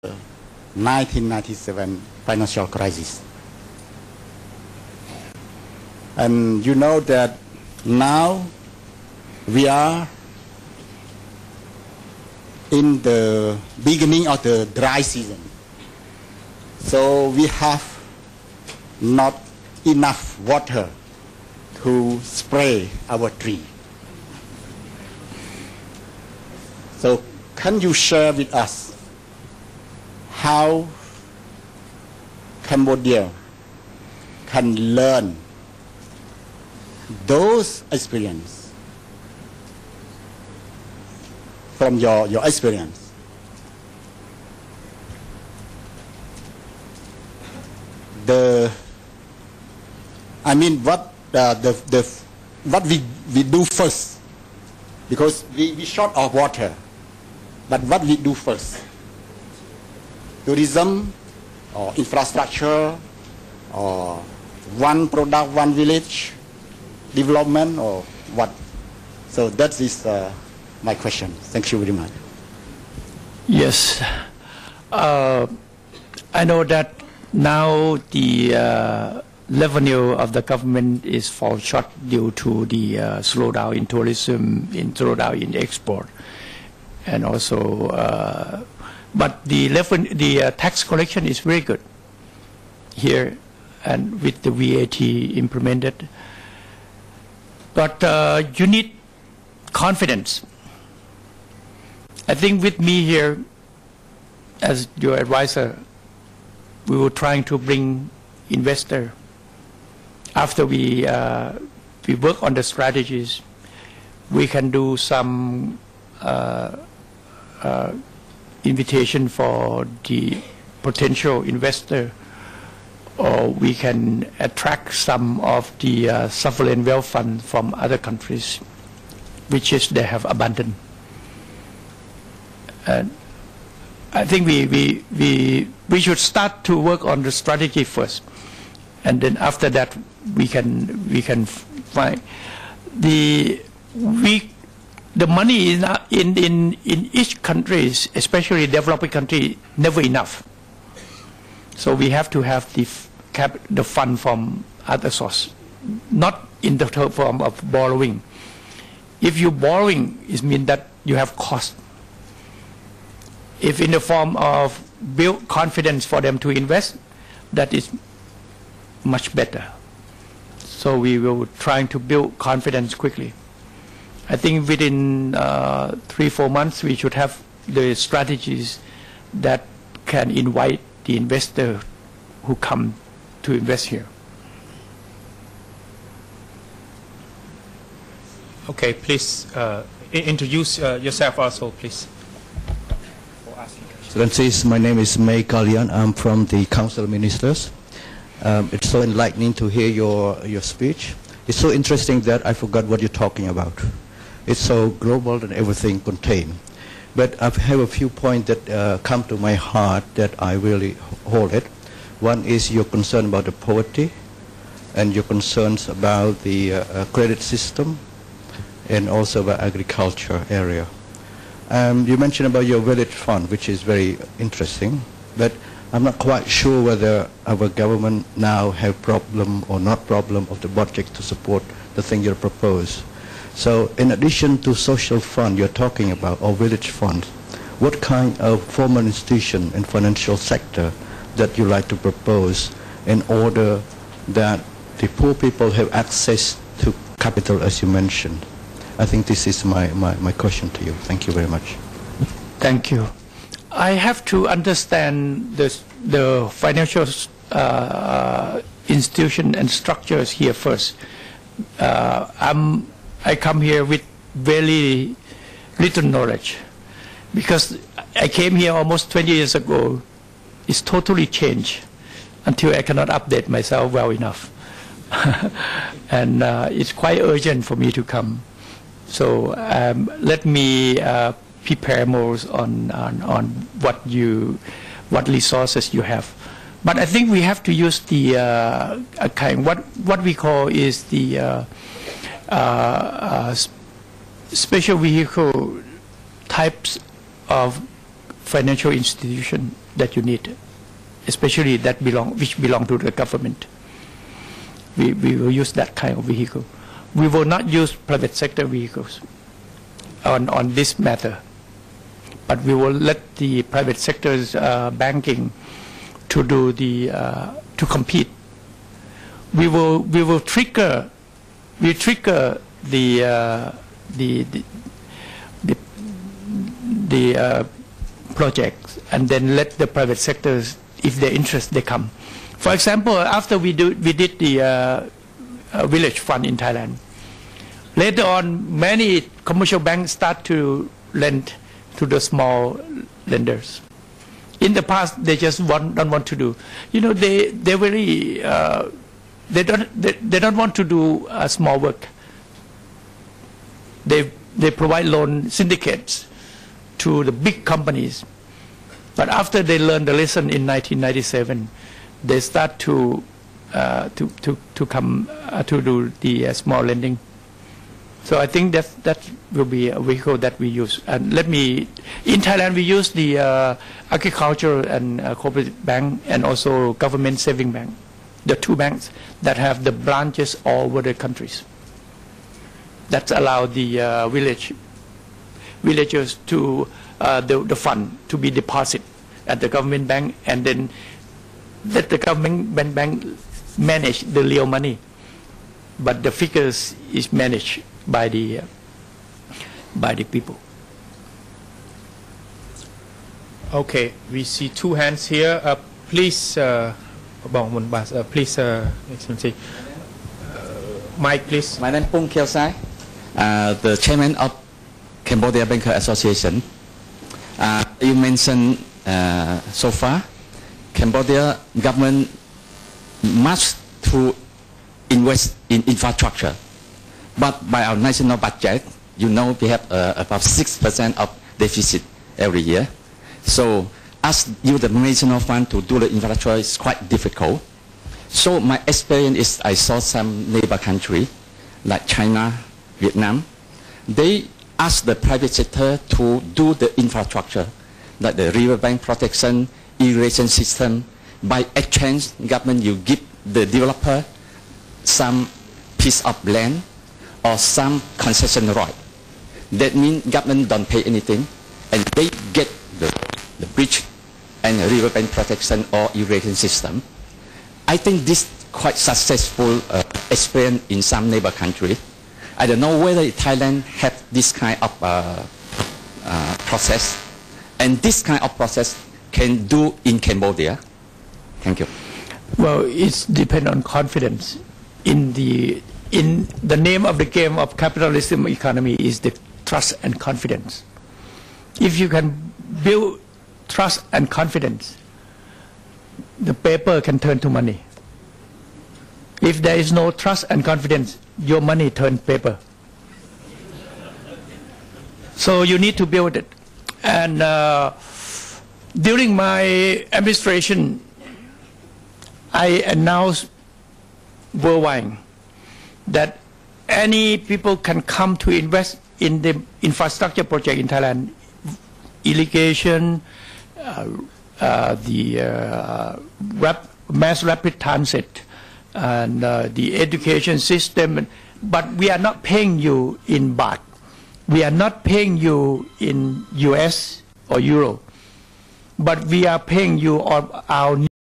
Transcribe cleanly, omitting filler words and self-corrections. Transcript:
1997 financial crisis. And you know that now we are in the beginning of the dry season. So we have not enough water to spray our tree. So can you share with us how Cambodia can learn those experiences from your experience? What we do first, because we short of water, but what we do first? Tourism or infrastructure or one product, one village development or what? So that is my question. Thank you very much. Yes, I know that now the revenue of the government is fall short due to the slowdown in tourism, slowdown in export, and also, but the tax collection is very good here, and with the VAT implemented. But you need confidence. I think with me here, as your advisor, we were trying to bring investor. After we work on the strategies, we can do some invitation for the potential investor, or we can attract some of the sovereign wealth fund from other countries, which is they have abundant. And I think we should start to work on the strategy first, and then after that we can find the money in each country, especially developing country, never enough. So we have to have the fund from other source, not in the form of borrowing. If you borrowing, it means that you have cost. If in the form of build confidence for them to invest, that is much better. So we will trying to build confidence quickly. I think within 3-4 months we should have the strategies that can invite the investor who come to invest here. Okay, please introduce yourself also, please. Excellencies, my name is May Kalyan. I'm from the Council of Ministers. It's so enlightening to hear your speech. It's so interesting that I forgot what you're talking about. It's so global and everything contained. But I have a few points that come to my heart that I really hold it. One is your concern about the poverty, and your concerns about the credit system, and also about agriculture area. You mentioned about your village fund, which is very interesting, but I'm not quite sure whether our government now have problem or not problem of the budget to support the thing you propose. So in addition to social fund you're talking about, or village funds, what kind of formal institution and financial sector that you like to propose in order that the poor people have access to capital, as you mentioned? I think this is my question to you. Thank you very much. Thank you. I have to understand the financial institution and structures here first. I come here with very little knowledge, because I came here almost 20 years ago. It's totally changed until I cannot update myself well enough. And it's quite urgent for me to come. So let me prepare more on what resources you have. But I think we have to use the what we call is the special vehicle types of financial institution that you need, especially which belong to the government. We will use that kind of vehicle. We will not use private sector vehicles on this matter, but we will let the private sector's banking to do to compete. We will trigger the projects, and then let the private sectors, if they're interested, they come. For example, after we did the village fund in Thailand, later on many commercial banks start to lend to the small lenders. In the past, they just don't want to do. You know, they really they don't want to do small work. They provide loan syndicates to the big companies, but after they learned the lesson in 1997, they start to come to do the small lending. So I think that will be a vehicle that we use. And in Thailand we use the agriculture and cooperative bank, and also government saving bank, the two banks that have the branches all over the countries. That allow the villagers to the fund to be deposited at the government bank, and then let the government bank manage the real money, but the figures is managed by the people. Okay, we see two hands here. Please, please, Excellency. Mike, please. My name is Pung Kiel Sai, the chairman of Cambodia Banker Association. You mentioned so far, Cambodia government must to invest in infrastructure, but by our national budget, you know, we have about 6% of deficit every year. So ask you the national fund to do the infrastructure is quite difficult. So my experience is I saw some neighbor country like China, Vietnam, they ask the private sector to do the infrastructure, like the riverbank protection, irrigation system. By exchange, government you give the developer some piece of land or some concession right. That means government don't pay anything, and they get the bridge and riverbank protection or irrigation system. I think this quite successful experience in some neighbor country. I don't know whether Thailand have this kind of process, and this kind of process can do in Cambodia. Thank you. Well, it depends on confidence. In the name of the game of capitalism economy is the trust and confidence. If you can build trust and confidence, the paper can turn to money. If there is no trust and confidence, your money turns paper. So you need to build it. And during my administration, I announced worldwide that any people can come to invest in the infrastructure project in Thailand, irrigation, mass rapid transit, and the education system. But we are not paying you in baht. We are not paying you in US or Euro. But we are paying you on our